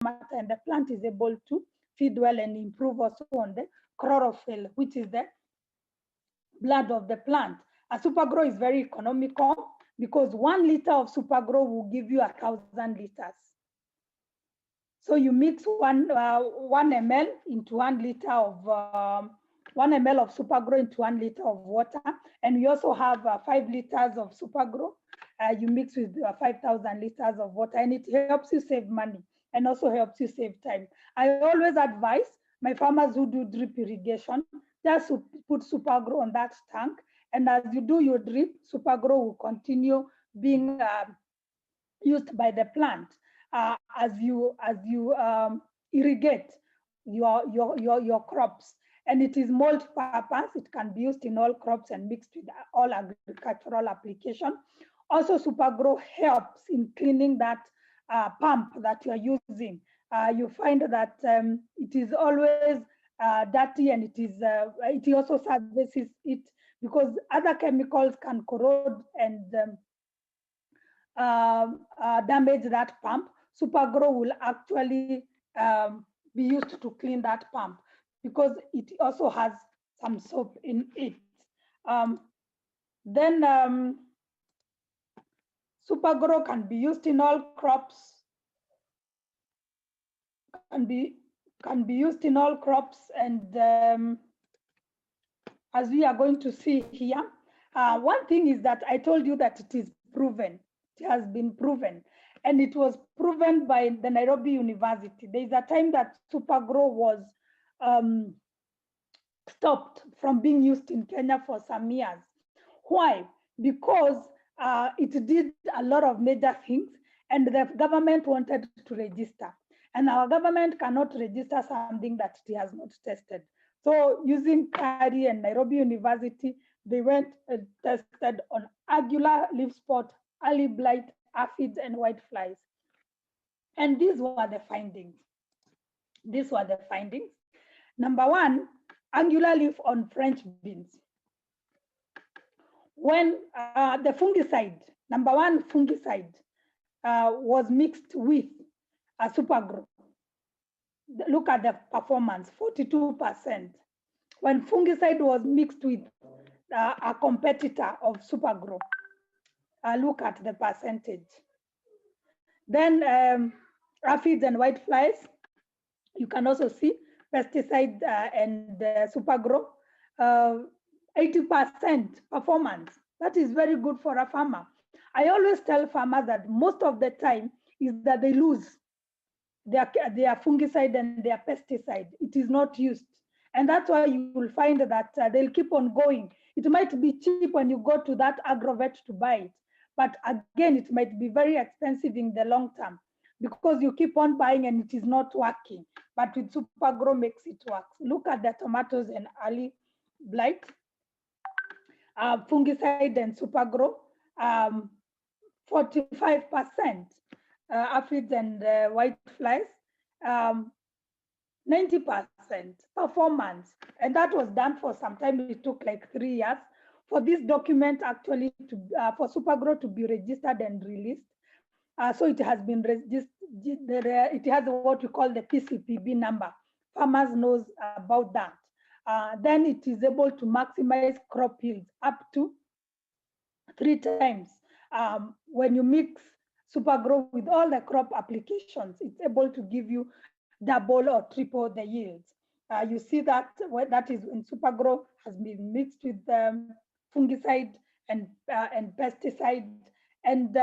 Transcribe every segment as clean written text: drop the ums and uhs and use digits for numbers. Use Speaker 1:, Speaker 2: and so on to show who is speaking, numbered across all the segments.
Speaker 1: matter, and the plant is able to feed well and improve also on the chlorophyll, which is the blood of the plant. A Supergrow is very economical because 1 liter of Supergrow will give you 1,000 liters. So you mix 1 ml into 1 liter of 1 ml of Supergrow into 1 liter of water, and we also have 5 liters of Supergrow. You mix with 5,000 liters of water, and it helps you save money and also helps you save time. I always advise my farmers who do drip irrigation, just put Supergrow on that tank, and as you do your drip, Supergrow will continue being used by the plant as you irrigate your crops. And it is multi-purpose. It can be used in all crops and mixed with all agricultural application. Also, Supergrow helps in cleaning that pump that you are using. You find that it is always dirty, and it also services it because other chemicals can corrode and damage that pump. Supergrow will actually be used to clean that pump because it also has some soap in it. Then Supergrow can be used in all crops. Can be used in all crops, and as we are going to see here, one thing is that I told you that it is proven. It has been proven, and it was proven by the Nairobi University. There is a time that Supergrow was stopped from being used in Kenya for some years. Why? Because it did a lot of major things, and the government wanted to register. And our government cannot register something that it has not tested. So using KARI and Nairobi University, they went and tested on angular leaf spot, early blight, aphids, and whiteflies. And these were the findings. These were the findings. Number one, angular leaf on French beans. When the fungicide, number one fungicide, was mixed with a Supergrow, look at the performance, 42%. When fungicide was mixed with a competitor of Supergrow, look at the percentage. Then aphids and whiteflies, you can also see pesticide and Supergrow, 80% performance. That is very good for a farmer. I always tell farmers that most of the time is that they lose their fungicide and their pesticide. It is not used. And that's why you will find that they'll keep on going. It might be cheap when you go to that agrovet to buy it. But again, it might be very expensive in the long term because you keep on buying and it is not working. But with Supergrow makes it work. Look at the tomatoes and early blight, fungicide and Supergrow, 45%. Aphids and whiteflies, 90% performance. And that was done for some time. It took like 3 years for this document actually for Supergrow to be registered and released. So it has been registered. It has what we call the PCPB number. Farmers knows about that. Then it is able to maximize crop yields up to 3 times. When you mix Supergrow with all the crop applications, it's able to give you double or triple the yields. You see that that is when Supergrow has been mixed with fungicide and pesticide, and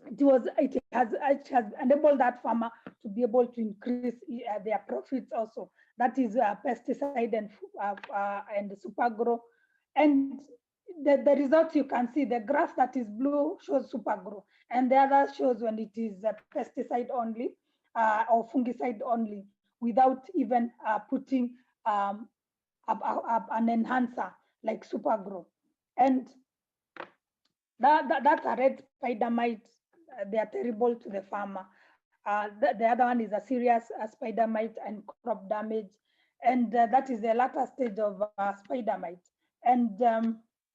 Speaker 1: it has enabled that farmer to be able to increase their profits also. That is pesticide and Supergrow. And the results you can see, the graph that is blue shows Supergrow, and the other shows when it is pesticide only or fungicide only, without even putting an enhancer like Supergrow. And that's a red spider mite. They are terrible to the farmer. The other one is a serious spider mite and crop damage, and that is the latter stage of spider mite. And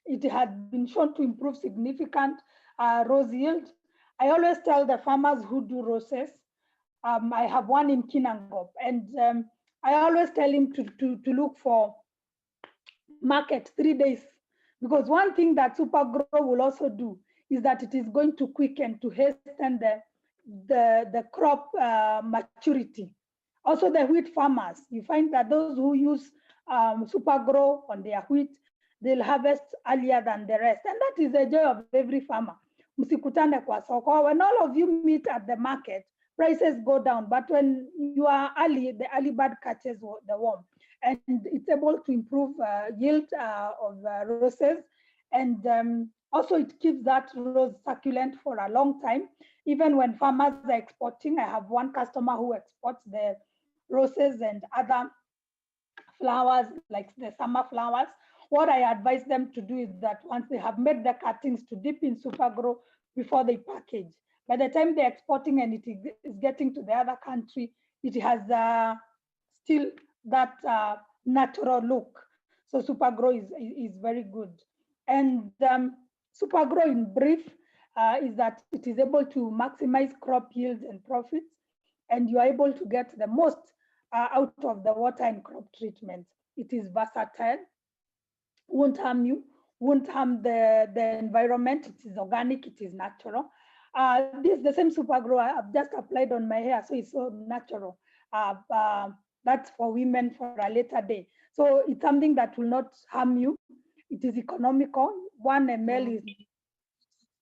Speaker 1: it had been shown to improve significant rose yield. I always tell the farmers who do roses, I have one in Kinangop, and I always tell him to look for market 3 days, because one thing that Supergrow will also do is that it is going to quicken, to hasten the crop maturity. Also the wheat farmers, you find that those who use Supergrow on their wheat, they'll harvest earlier than the rest. And that is the joy of every farmer. Msikutane kwa soko. When all of you meet at the market, prices go down. But when you are early, the early bird catches the worm. And it's able to improve yield of roses. And also it keeps that rose succulent for a long time. Even when farmers are exporting, I have one customer who exports the roses and other flowers like the summer flowers. What I advise them to do is that once they have made the cuttings, to dip in Supergrow before they package. By the time they're exporting and it is getting to the other country, it has still that natural look. So Supergrow is very good. And Supergrow in brief is that it is able to maximize crop yields and profits, and you are able to get the most out of the water and crop treatment. It is versatile, won't harm you, won't harm the environment. It is organic, it is natural. This is the same Supergrow I've just applied on my hair, so it's so natural. That's for women for a later day. So it's something that will not harm you. It is economical. 1 ml is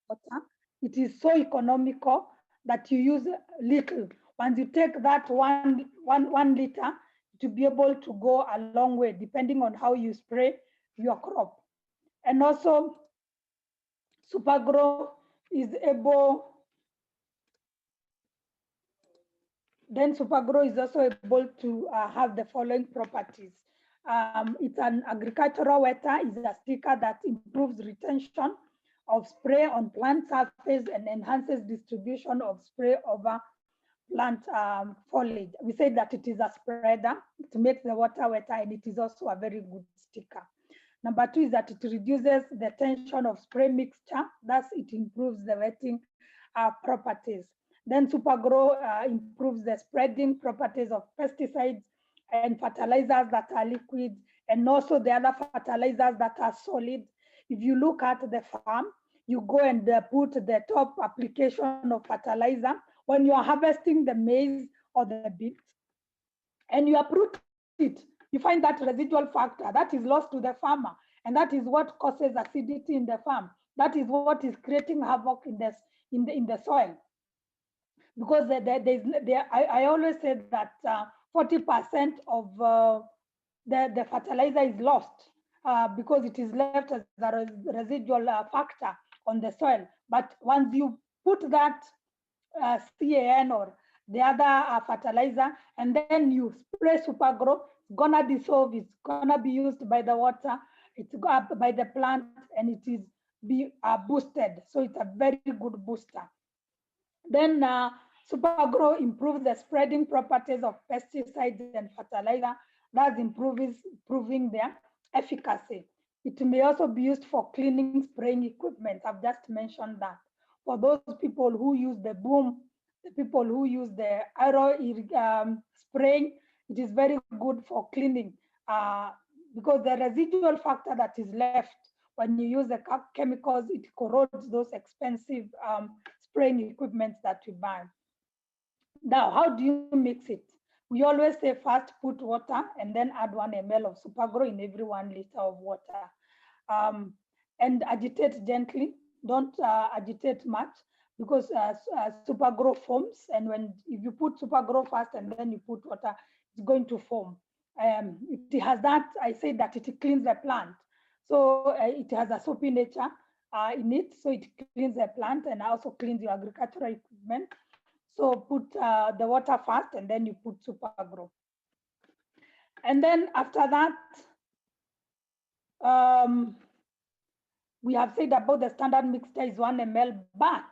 Speaker 1: water. It is so economical that you use little. Once you take that one liter, to be able to go a long way, depending on how you spray your crop. And also, Supergrow is able, then Supergrow is also able to have the following properties. It's an agricultural wetter, is a sticker that improves retention of spray on plant surface and enhances distribution of spray over plant foliage. We say that it is a spreader to make the water wetter, and it is also a very good sticker. Number 2 is that it reduces the tension of spray mixture, thus it improves the wetting properties. Then Supergrow improves the spreading properties of pesticides and fertilizers that are liquid, and also the other fertilizers that are solid. If you look at the farm, you go and put the top application of fertilizer when you are harvesting the maize or the beets, and you uproot it, you find that residual factor that is lost to the farmer, and that is what causes acidity in the farm. That is what is creating havoc in the soil. Because I always say that 40% of the fertilizer is lost because it is left as a residual factor on the soil. But once you put that CAN or the other fertilizer, and then you spray Supergrow, it's gonna dissolve, it's gonna be used by the water, it's by the plant, and it is boosted. So it's a very good booster. Then Supergrow improves the spreading properties of pesticides and fertilizer, thus improving their efficacy. It may also be used for cleaning spraying equipment. I've just mentioned that. For those people who use the boom, the people who use the arrow spraying, it is very good for cleaning because the residual factor that is left when you use the chemicals, it corrodes those expensive spraying equipment that we buy. Now, how do you mix it? We always say first put water and then add 1 ml of Supergrow in every 1 liter of water. And agitate gently. Don't agitate much because Supergrow foams. And if you put Supergrow first and then you put water, it's going to foam. It has that, I say that it cleans the plant. So it has a soapy nature in it. So it cleans the plant and also cleans your agricultural equipment. So put the water first and then you put Supergrow. And then after that, we have said about the standard mixture is 1 ml, but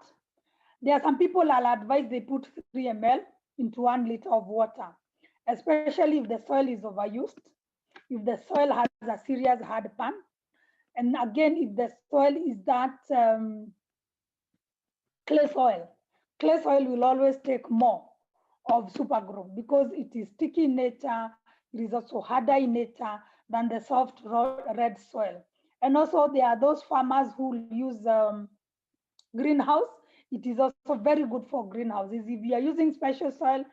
Speaker 1: there are some people I'll advise they put 3 ml into 1 liter of water, especially if the soil is overused, if the soil has a serious hard pan, and again, if the soil is that clay soil will always take more of Supergrow because it is sticky in nature. It is also harder in nature than the soft red soil. And also there are those farmers who use greenhouse. It is also very good for greenhouses. If you are using special soil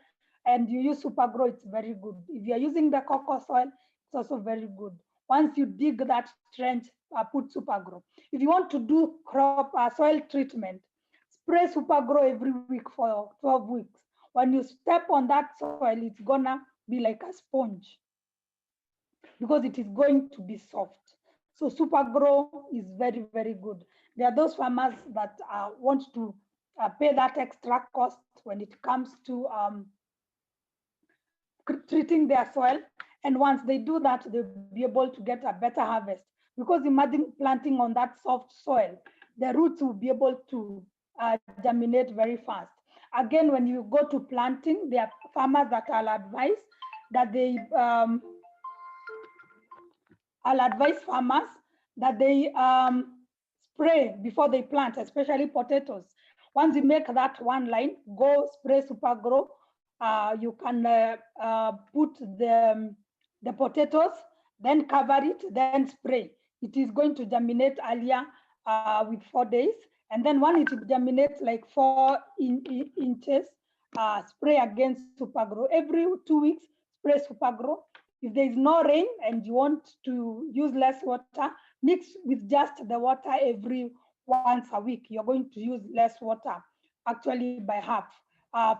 Speaker 1: and you use Supergrow, it's very good. If you are using the cocoa soil, it's also very good. Once you dig that trench, put Supergrow. If you want to do crop soil treatment, spray Supergrow every week for 12 weeks. When you step on that soil, it's gonna be like a sponge because it is going to be soft. So Supergrow is very, very good. There are those farmers that want to pay that extra cost when it comes to treating their soil. And once they do that, they'll be able to get a better harvest. Because imagine planting on that soft soil, the roots will be able to germinate very fast. Again, when you go to planting, there are farmers that I'll advise that I'll advise farmers that they spray before they plant, especially potatoes. Once you make that one line, go spray Supergrow. You can put the potatoes, then cover it, then spray. It is going to germinate earlier with 4 days. And then when it germinates like 4 inches, spray against Supergrow. Every 2 weeks, spray Supergrow. If there is no rain and you want to use less water, mix with just the water every once a week. You're going to use less water, actually by half.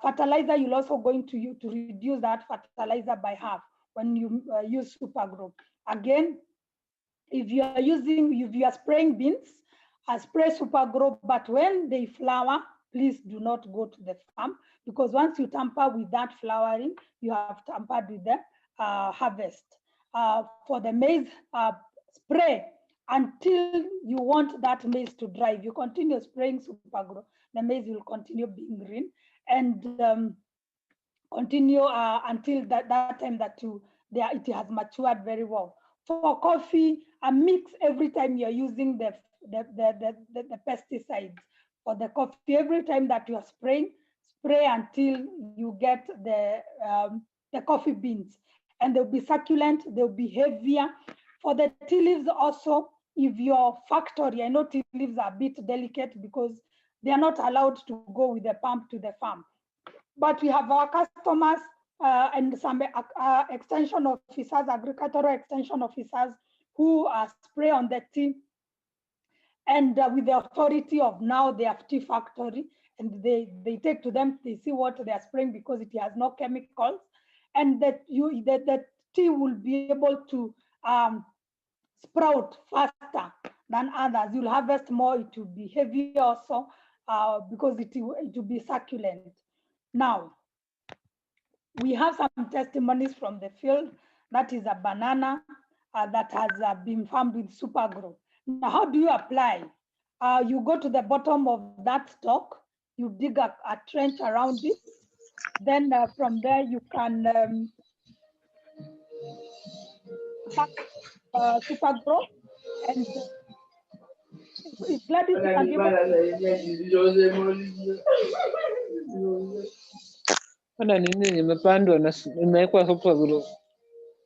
Speaker 1: Fertilizer, you're also going to use to reduce that fertilizer by half when you use Supergrow. Again, if you are spraying beans, spray Supergrow, but when they flower, please do not go to the farm because once you tamper with that flowering, you have tampered with the harvest. For the maize, spray until you want that maize to dry. If you continue spraying Supergrow, the maize will continue being green and continue until that time that it has matured very well. For coffee, a mix every time you're using the pesticides. For the coffee, every time that you are spraying, spray until you get the coffee beans. And they'll be succulent, they'll be heavier. For the tea leaves also, if your factory, I know tea leaves are a bit delicate because they are not allowed to go with the pump to the farm. But we have our customers and some extension officers, agricultural extension officers who spray on the tea. And with the authority of now, they have tea factory and they take to them, they see what they are spraying because it has no chemicals. And that the tea will be able to sprout faster than others. You'll harvest more, it will be heavier also because it will be succulent. Now, we have some testimonies from the field. That is a banana that has been farmed with Supergrow. Now, how do you apply? You go to the bottom of that stalk, you dig a trench around it. Then from there, you can Supergrow and Gladys, you can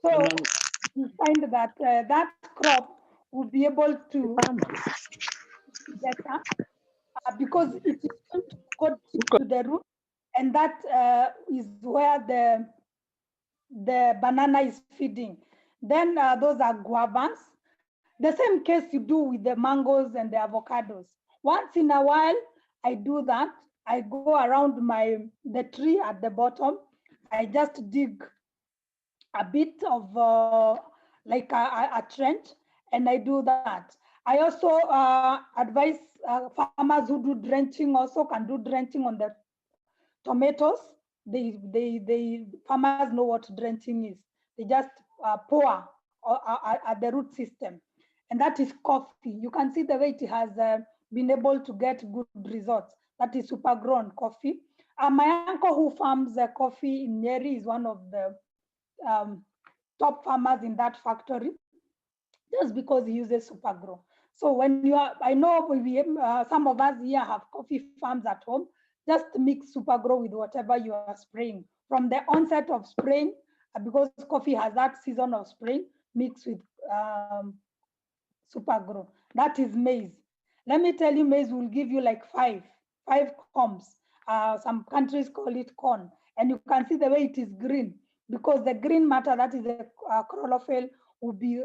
Speaker 1: so you find that that crop will be able to better because it is going to go to the root, and that is where the banana is feeding. Then those are guavas. The same case you do with the mangoes and the avocados. Once in a while, I do that. I go around the tree at the bottom. I just dig a bit of like a trench, and I do that. I also advise farmers who do drenching also can do drenching on the tomatoes. Farmers know what drenching is. They just pour at the root system, and that is coffee. You can see the way it has been able to get good results. That is Supergrow coffee. My uncle who farms coffee in Nyeri is one of the top farmers in that factory, just because he uses Supergrow. So when you are, I know some of us here have coffee farms at home. Just mix Supergrow with whatever you are spraying. from the onset of spring, because coffee has that season of spring mixed with Super Grow. That is maize. Let me tell you, maize will give you like five combs. Some countries call it corn. And you can see the way it is green, because the green matter, that is the chlorophyll, will be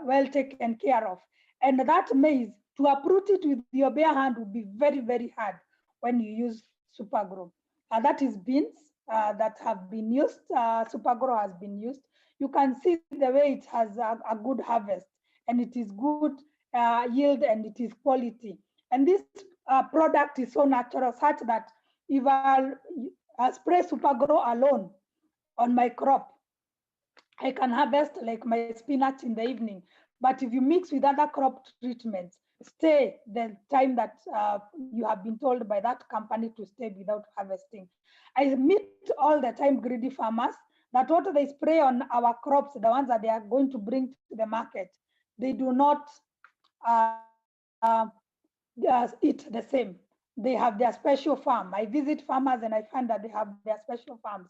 Speaker 1: well taken care of. And that maize, to uproot it with your bare hand would be very, very hard when you use Super Grow. That is beans that have been used. Super Grow has been used. You can see the way it has a good harvest, and it is good yield, and it is quality. And this product is so natural, such that if I spray Super Grow alone on my crop, I can harvest like my spinach in the evening. But if you mix with other crop treatments, stay the time that you have been told by that company to stay without harvesting. I meet all the time greedy farmers that what they spray on our crops, the ones that they are going to bring to the market, they do not eat the same. They have their special farm. I visit farmers and I find that they have their special farms.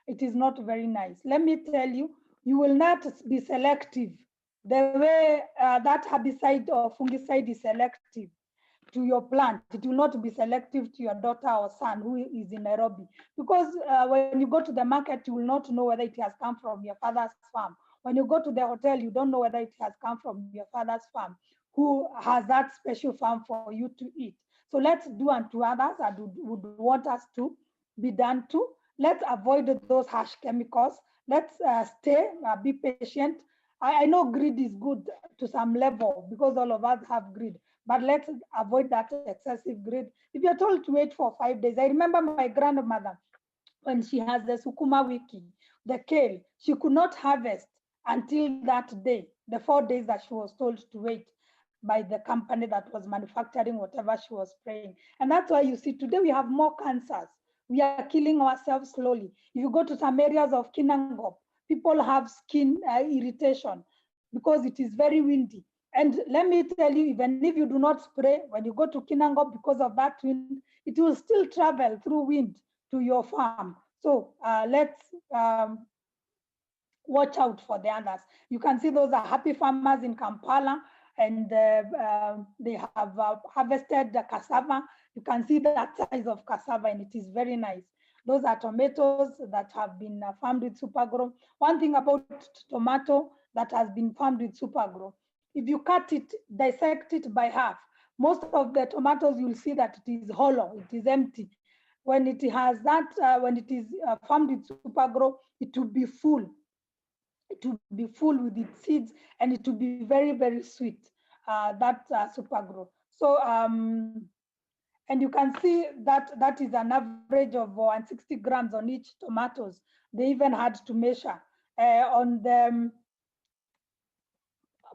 Speaker 1: It is not very nice. Let me tell you, you will not be selective the way that herbicide or fungicide is selective to your plant. It will not be selective to your daughter or son who is in Nairobi. Because when you go to the market, you will not know whether it has come from your father's farm. When you go to the hotel, you don't know whether it has come from your father's farm, who has that special farm for you to eat. So let's do unto others and would want us to be done to. Let's avoid those harsh chemicals. Let's stay, be patient. I know greed is good to some level because all of us have greed, but let's avoid that excessive greed. If you're told to wait for 5 days, I remember my grandmother, when she has the Sukuma Wiki, the kale, she could not harvest until that day, the 4 days that she was told to wait by the company that was manufacturing whatever she was spraying. And that's why you see today we have more cancers. We are killing ourselves slowly. If you go to some areas of Kinangop, people have skin irritation because it is very windy. And let me tell you, even if you do not spray, when you go to Kinangop, because of that wind, it will still travel through wind to your farm. So let's watch out for the others. You can see those are happy farmers in Kampala, and they have harvested the cassava. You can see that size of cassava, and it is very nice. Those are tomatoes that have been farmed with Super Grow. One thing about tomato that has been farmed with Super Grow, if you cut it, dissect it by half, most of the tomatoes, you'll see that it is hollow, it is empty. When it has that, when it is farmed with Super Grow, it will be full. It will be full with its seeds, and it will be very, very sweet, that Super Grow. So, and you can see that that is an average of 160 grams on each tomatoes. They even had to measure on the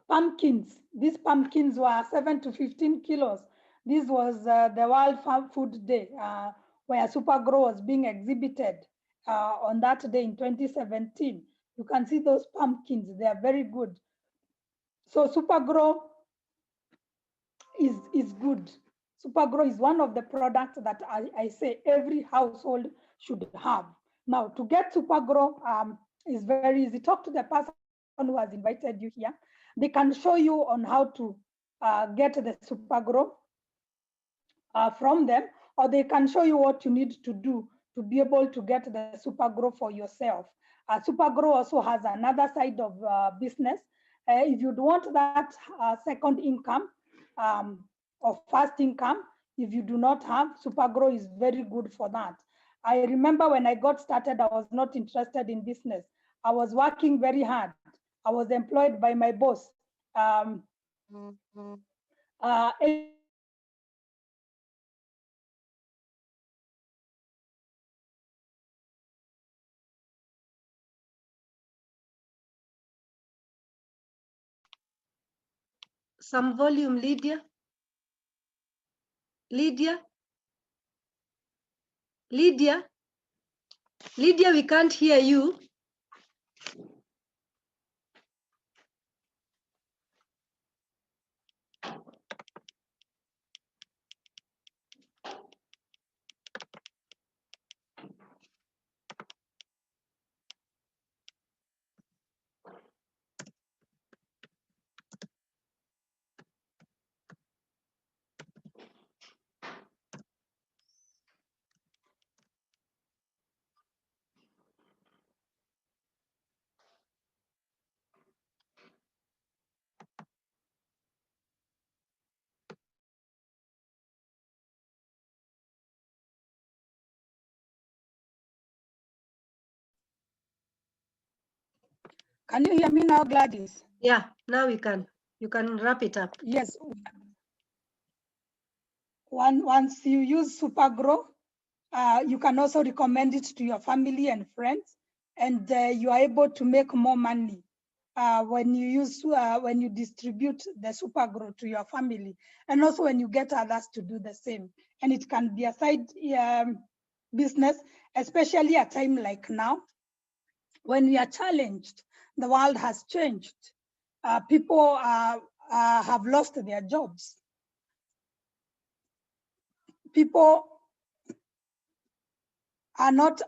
Speaker 1: pumpkins. These pumpkins were 7 to 15 kilos. This was the World Farm Food Day, where Super Grow was being exhibited on that day in 2017. You can see those pumpkins, they are very good. So Super Grow is good. Super Grow is one of the products that I say every household should have. Now, to get Super Grow is very easy. Talk to the person who has invited you here. They can show you on how to get the Super Grow from them, or they can show you what you need to do to be able to get the Super Grow for yourself. Super Grow also has another side of business. If you want that second income or first income, if you do not have, Super Grow is very good for that. I remember when I got started, I was not interested in business. I was working very hard. I was employed by my boss. Uh,
Speaker 2: Some volume, Lydia. Lydia? Lydia? Lydia, we can't hear you.
Speaker 1: Can you hear me now, Gladys?
Speaker 2: Yeah, now we can. You can wrap it up.
Speaker 1: Yes. Once you use Supergrow, you can also recommend it to your family and friends, and you are able to make more money when you distribute the Supergrow to your family, and also when you get others to do the same. And it can be a side business, especially at a time like now, when we are challenged. The world has changed. People have lost their jobs. People are not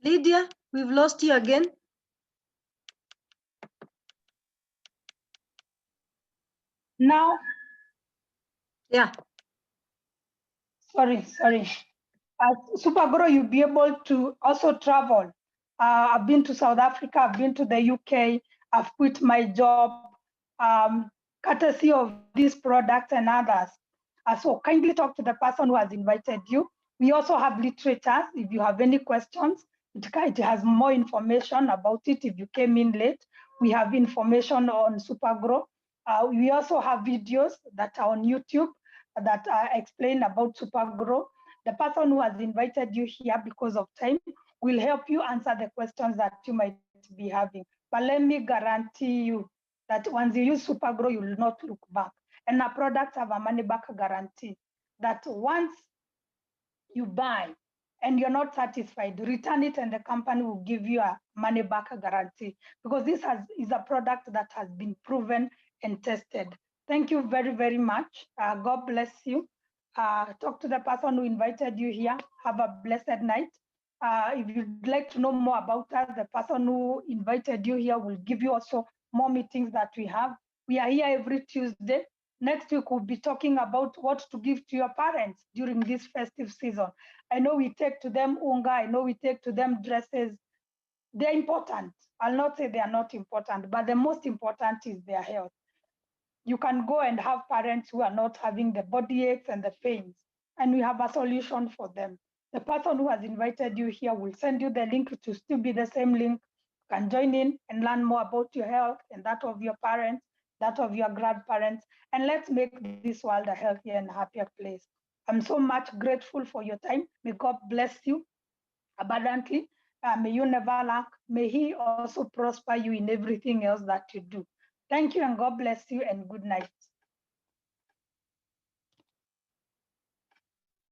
Speaker 2: Lydia, we've lost you again.
Speaker 1: now.
Speaker 2: Yeah.
Speaker 1: Sorry. Supergrow, you'll be able to also travel. I've been to South Africa, I've been to the UK, I've quit my job, courtesy of these products and others. So kindly talk to the person who has invited you. We also have literatures. If you have any questions, it has more information about it. If you came in late, we have information on Supergrow. We also have videos that are on YouTube that explain about Supergrow. The person who has invited you here because of time will help you answer the questions that you might be having. But let me guarantee you that once you use Supergrow, you will not look back. And our products have a money back guarantee that once you buy and you're not satisfied, return it and the company will give you a money back guarantee, because this is a product that has been proven and tested. Thank you very, very much. God bless you. Talk to the person who invited you here. Have a blessed night. If you'd like to know more about us, the person who invited you here will give you also more meetings that we have. We are here every Tuesday. Next week, we'll be talking about what to give to your parents during this festive season. I know we take to them unga, I know we take to them dresses. They're important. I'll not say they are not important, but the most important is their health. You can go and have parents who are not having the body aches and the pains, and we have a solution for them. The person who has invited you here will send you the link to still be the same link. You can join in and learn more about your health and that of your parents, that of your grandparents, and let's make this world a healthier and happier place. I'm so much grateful for your time. May God bless you abundantly. May you never lack. May He also prosper you in everything else that you do. Thank you, and God bless you, and good night.